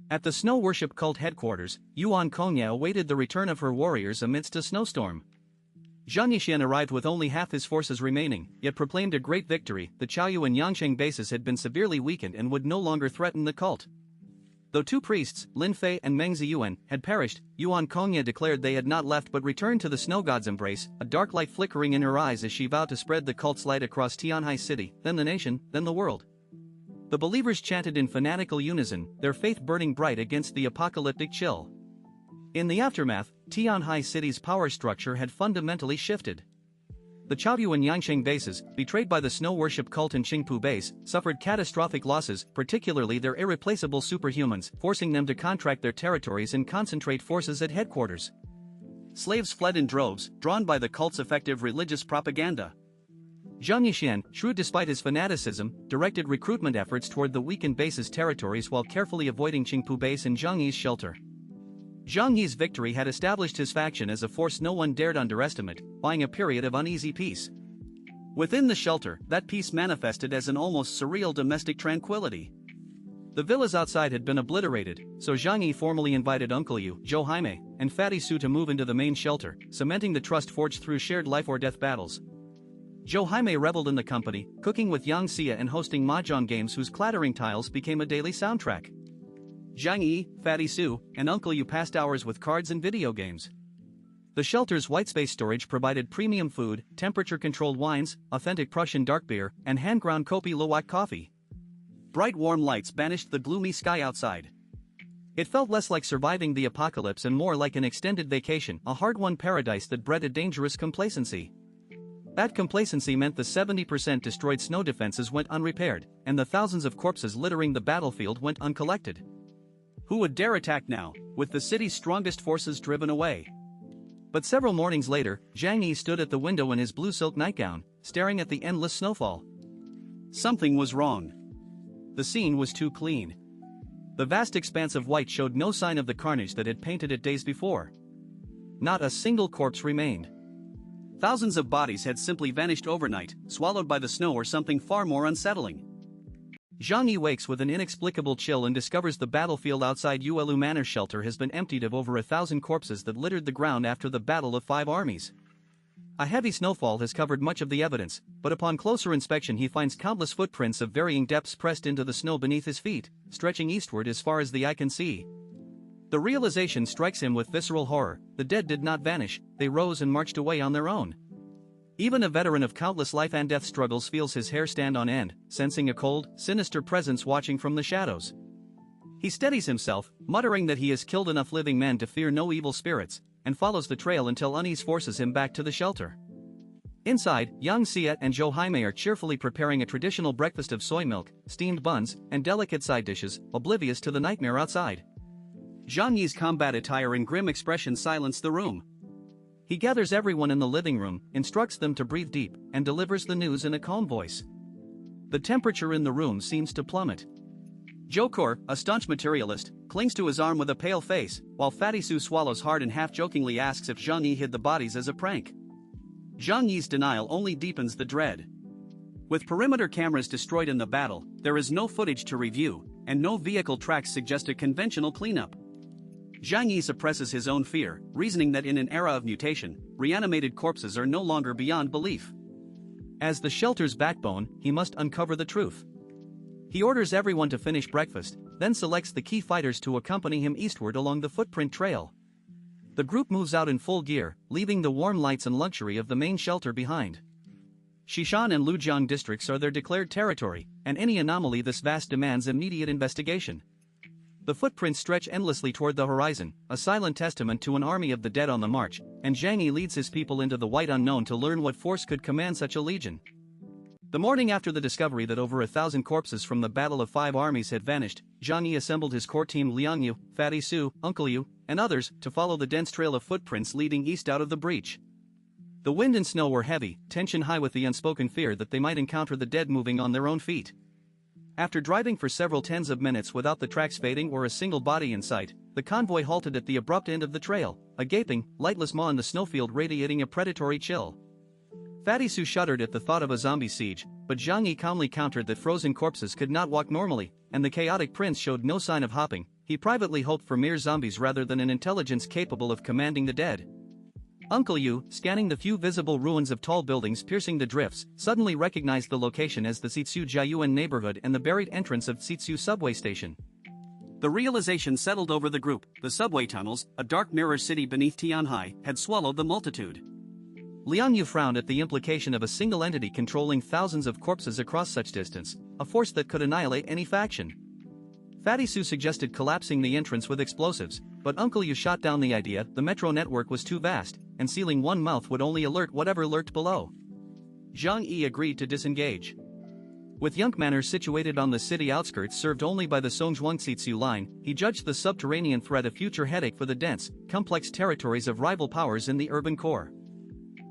At the snow worship cult headquarters, Yuan Kongya awaited the return of her warriors amidst a snowstorm. Zhang Yixian arrived with only half his forces remaining, yet proclaimed a great victory. The Chaoyu and Yangsheng bases had been severely weakened and would no longer threaten the cult. Though 2 priests, Lin Fei and Meng Ziyuan, had perished, Yuan Kongya declared they had not left but returned to the snow god's embrace, a dark light flickering in her eyes as she vowed to spread the cult's light across Tianhai City, then the nation, then the world. The believers chanted in fanatical unison, their faith burning bright against the apocalyptic chill. In the aftermath, Tianhai City's power structure had fundamentally shifted. The Chaoyu and Yangsheng bases, betrayed by the snow worship cult in Qingpu base, suffered catastrophic losses, particularly their irreplaceable superhumans, forcing them to contract their territories and concentrate forces at headquarters. Slaves fled in droves, drawn by the cult's effective religious propaganda. Zhang Yixian, shrewd despite his fanaticism, directed recruitment efforts toward the weakened base's territories while carefully avoiding Qingpu base and Zhang Yi's shelter. Zhang Yi's victory had established his faction as a force no one dared underestimate, buying a period of uneasy peace. Within the shelter, that peace manifested as an almost surreal domestic tranquility. The villas outside had been obliterated, so Zhang Yi formally invited Uncle Yu, Zhou Jaime, and Fatty Su to move into the main shelter, cementing the trust forged through shared life-or-death battles. Zhou Jaime reveled in the company, cooking with Yang Xia and hosting mahjong games whose clattering tiles became a daily soundtrack. Zhang Yi, Fatty Su, and Uncle Yu passed hours with cards and video games. The shelter's whitespace storage provided premium food, temperature-controlled wines, authentic Prussian dark beer, and hand-ground Kopi Luwak coffee. Bright warm lights banished the gloomy sky outside. It felt less like surviving the apocalypse and more like an extended vacation, a hard-won paradise that bred a dangerous complacency. That complacency meant the 70% destroyed snow defenses went unrepaired, and the thousands of corpses littering the battlefield went uncollected. Who would dare attack now, with the city's strongest forces driven away? But several mornings later, Zhang Yi stood at the window in his blue silk nightgown, staring at the endless snowfall. Something was wrong. The scene was too clean. The vast expanse of white showed no sign of the carnage that had painted it days before. Not a single corpse remained. Thousands of bodies had simply vanished overnight, swallowed by the snow or something far more unsettling. Zhang Yi wakes with an inexplicable chill and discovers the battlefield outside Yuelu Manor shelter has been emptied of over 1,000 corpses that littered the ground after the Battle of 5 Armies. A heavy snowfall has covered much of the evidence, but upon closer inspection he finds countless footprints of varying depths pressed into the snow beneath his feet, stretching eastward as far as the eye can see. The realization strikes him with visceral horror: the dead did not vanish, they rose and marched away on their own. Even a veteran of countless life and death struggles feels his hair stand on end, sensing a cold, sinister presence watching from the shadows. He steadies himself, muttering that he has killed enough living men to fear no evil spirits, and follows the trail until unease forces him back to the shelter. Inside, Yang Xia and Zhou Jaime are cheerfully preparing a traditional breakfast of soy milk, steamed buns, and delicate side dishes, oblivious to the nightmare outside. Zhang Yi's combat attire and grim expression silence the room. He gathers everyone in the living room, instructs them to breathe deep, and delivers the news in a calm voice. The temperature in the room seems to plummet. Jokor, a staunch materialist, clings to his arm with a pale face, while Fatty Su swallows hard and half-jokingly asks if Zhang Yi hid the bodies as a prank. Zhang Yi's denial only deepens the dread. With perimeter cameras destroyed in the battle, there is no footage to review, and no vehicle tracks suggest a conventional cleanup. Zhang Yi suppresses his own fear, reasoning that in an era of mutation, reanimated corpses are no longer beyond belief. As the shelter's backbone, he must uncover the truth. He orders everyone to finish breakfast, then selects the key fighters to accompany him eastward along the footprint trail. The group moves out in full gear, leaving the warm lights and luxury of the main shelter behind. Xishan and Lujiang districts are their declared territory, and any anomaly this vast demands immediate investigation. The footprints stretch endlessly toward the horizon, a silent testament to an army of the dead on the march, and Zhang Yi leads his people into the white unknown to learn what force could command such a legion. The morning after the discovery that over 1,000 corpses from the Battle of 5 Armies had vanished, Zhang Yi assembled his core team Liang Yu, Fatty Su, Uncle Yu, and others to follow the dense trail of footprints leading east out of the breach. The wind and snow were heavy, tension high with the unspoken fear that they might encounter the dead moving on their own feet. After driving for several tens of minutes without the tracks fading or a single body in sight, the convoy halted at the abrupt end of the trail, a gaping, lightless maw in the snowfield radiating a predatory chill. Fatty Su shuddered at the thought of a zombie siege, but Zhang Yi calmly countered that frozen corpses could not walk normally, and the chaotic prince showed no sign of hopping, he privately hoped for mere zombies rather than an intelligence capable of commanding the dead. Uncle Yu, scanning the few visible ruins of tall buildings piercing the drifts, suddenly recognized the location as the Sitsu Jiayuan neighborhood and the buried entrance of Sitsu subway station. The realization settled over the group: the subway tunnels, a dark mirror city beneath Tianhai, had swallowed the multitude. Liang Yu frowned at the implication of a single entity controlling thousands of corpses across such distance, a force that could annihilate any faction. Fatty Su suggested collapsing the entrance with explosives, but Uncle Yu shot down the idea. The metro network was too vast, and sealing one mouth would only alert whatever lurked below. Zhang Yi agreed to disengage. With Yunk Manor situated on the city outskirts served only by the Songzhuang-Sitsu line, he judged the subterranean threat a future headache for the dense, complex territories of rival powers in the urban core.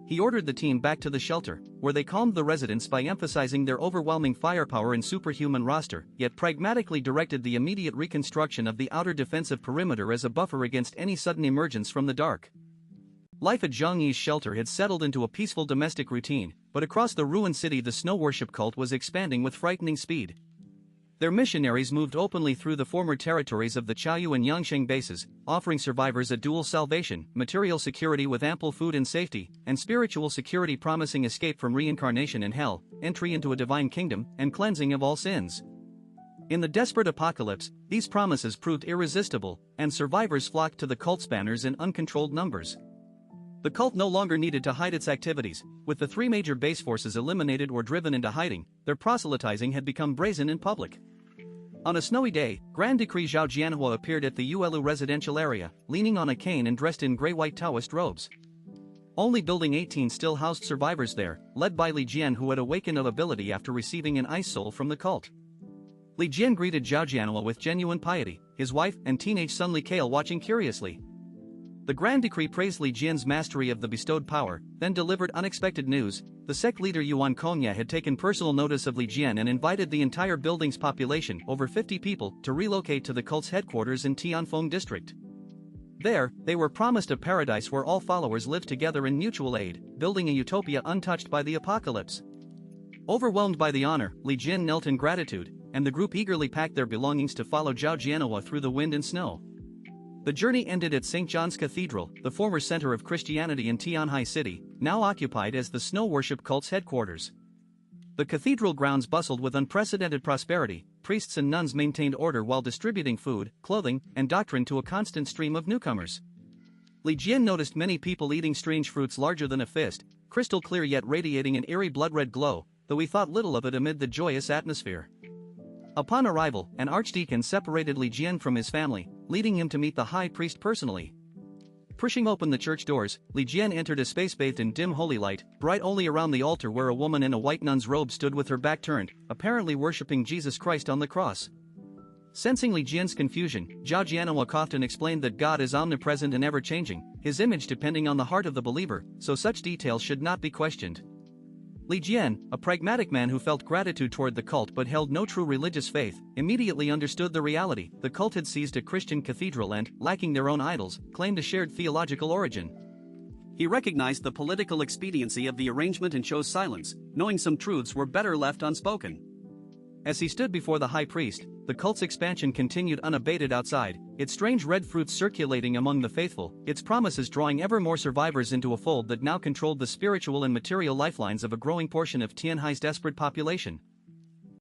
He ordered the team back to the shelter, where they calmed the residents by emphasizing their overwhelming firepower and superhuman roster, yet pragmatically directed the immediate reconstruction of the outer defensive perimeter as a buffer against any sudden emergence from the dark. Life at Zhang Yi's shelter had settled into a peaceful domestic routine, but across the ruined city the snow worship cult was expanding with frightening speed. Their missionaries moved openly through the former territories of the Chaoyu and Yangsheng bases, offering survivors a dual salvation: material security with ample food and safety, and spiritual security promising escape from reincarnation and hell, entry into a divine kingdom, and cleansing of all sins. In the desperate apocalypse, these promises proved irresistible, and survivors flocked to the cult's banners in uncontrolled numbers. The cult no longer needed to hide its activities. With the three major base forces eliminated or driven into hiding, their proselytizing had become brazen in public. On a snowy day, Grand Decree Zhao Jianhua appeared at the Yuelu residential area, leaning on a cane and dressed in gray-white Taoist robes. Only Building 18 still housed survivors there, led by Li Jian, who had awakened of ability after receiving an ice soul from the cult. Li Jian greeted Zhao Jianhua with genuine piety, his wife and teenage son Li Kale watching curiously. The Grand Decree praised Li Jian's mastery of the bestowed power, then delivered unexpected news. The sect leader Yuan Kongya had taken personal notice of Li Jian and invited the entire building's population, over 50 people, to relocate to the cult's headquarters in Tianfeng district. There, they were promised a paradise where all followers lived together in mutual aid, building a utopia untouched by the apocalypse. Overwhelmed by the honor, Li Jian knelt in gratitude, and the group eagerly packed their belongings to follow Zhao Jianhua through the wind and snow. The journey ended at St. John's Cathedral, the former center of Christianity in Tianhai City, now occupied as the snow worship cult's headquarters. The cathedral grounds bustled with unprecedented prosperity. Priests and nuns maintained order while distributing food, clothing, and doctrine to a constant stream of newcomers. Li Jian noticed many people eating strange fruits larger than a fist, crystal clear yet radiating an eerie blood-red glow, though he thought little of it amid the joyous atmosphere. Upon arrival, an archdeacon separated Li Jian from his family, leading him to meet the high priest personally. Pushing open the church doors, Li Jian entered a space bathed in dim holy light, bright only around the altar where a woman in a white nun's robe stood with her back turned, apparently worshipping Jesus Christ on the cross. Sensing Li Jian's confusion, Zhao Jianhua coughed and explained that God is omnipresent and ever-changing, his image depending on the heart of the believer, so such details should not be questioned. Li Jian, a pragmatic man who felt gratitude toward the cult but held no true religious faith, immediately understood the reality. The cult had seized a Christian cathedral and, lacking their own idols, claimed a shared theological origin. He recognized the political expediency of the arrangement and chose silence, knowing some truths were better left unspoken. As he stood before the high priest, the cult's expansion continued unabated outside, its strange red fruits circulating among the faithful, its promises drawing ever more survivors into a fold that now controlled the spiritual and material lifelines of a growing portion of Tianhai's desperate population.